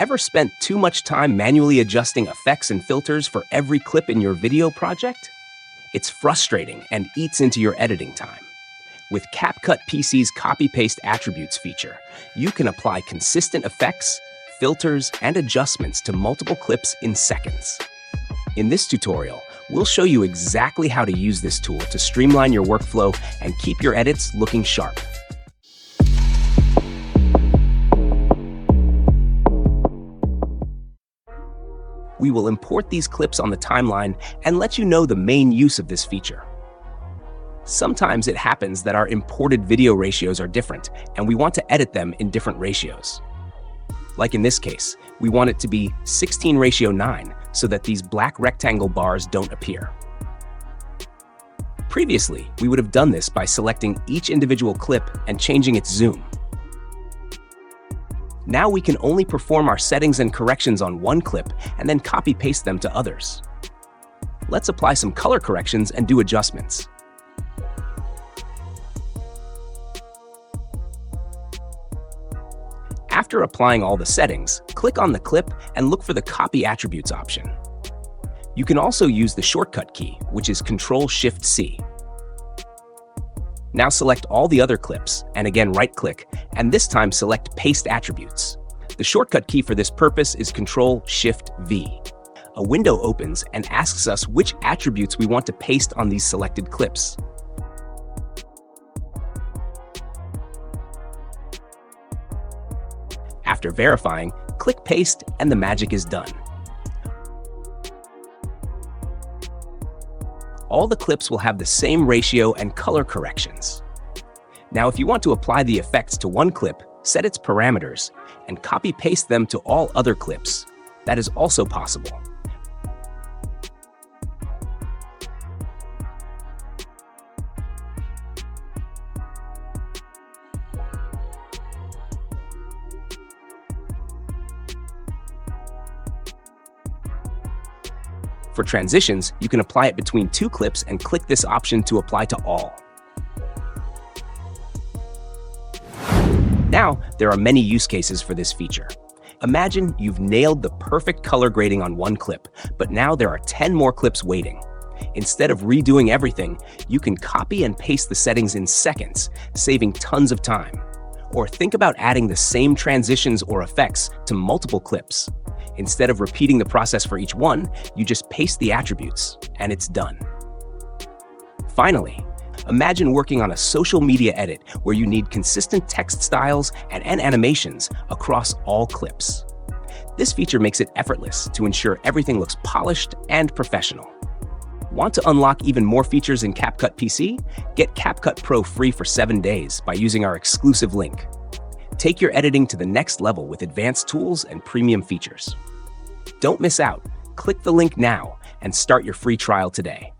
Ever spent too much time manually adjusting effects and filters for every clip in your video project? It's frustrating and eats into your editing time. With CapCut PC's CopyPaste Attributes feature, you can apply consistent effects, filters, and adjustments to multiple clips in seconds. In this tutorial, we'll show you exactly how to use this tool to streamline your workflow and keep your edits looking sharp. We will import these clips on the timeline and let you know the main use of this feature. Sometimes it happens that our imported video ratios are different, and we want to edit them in different ratios. Like in this case, we want it to be 16:9 so that these black rectangle bars don't appear. Previously, we would have done this by selecting each individual clip and changing its zoom. Now we can only perform our settings and corrections on one clip and then copy-paste them to others. Let's apply some color corrections and do adjustments. After applying all the settings, click on the clip and look for the Copy Attributes option. You can also use the shortcut key, which is Ctrl-Shift-C. Now select all the other clips, and again right-click, and this time select Paste Attributes. The shortcut key for this purpose is Ctrl-Shift-V. A window opens and asks us which attributes we want to paste on these selected clips. After verifying, click Paste and the magic is done. All the clips will have the same ratio and color corrections. Now, if you want to apply the effects to one clip, set its parameters and copy-paste them to all other clips. That is also possible. For transitions, you can apply it between two clips and click this option to apply to all. Now, there are many use cases for this feature. Imagine you've nailed the perfect color grading on one clip, but now there are 10 more clips waiting. Instead of redoing everything, you can copy and paste the settings in seconds, saving tons of time. Or think about adding the same transitions or effects to multiple clips. Instead of repeating the process for each one, you just paste the attributes, and it's done. Finally, imagine working on a social media edit where you need consistent text styles and animations across all clips. This feature makes it effortless to ensure everything looks polished and professional. Want to unlock even more features in CapCut PC? Get CapCut Pro free for 7 days by using our exclusive link. Take your editing to the next level with advanced tools and premium features. Don't miss out. Click the link now and start your free trial today.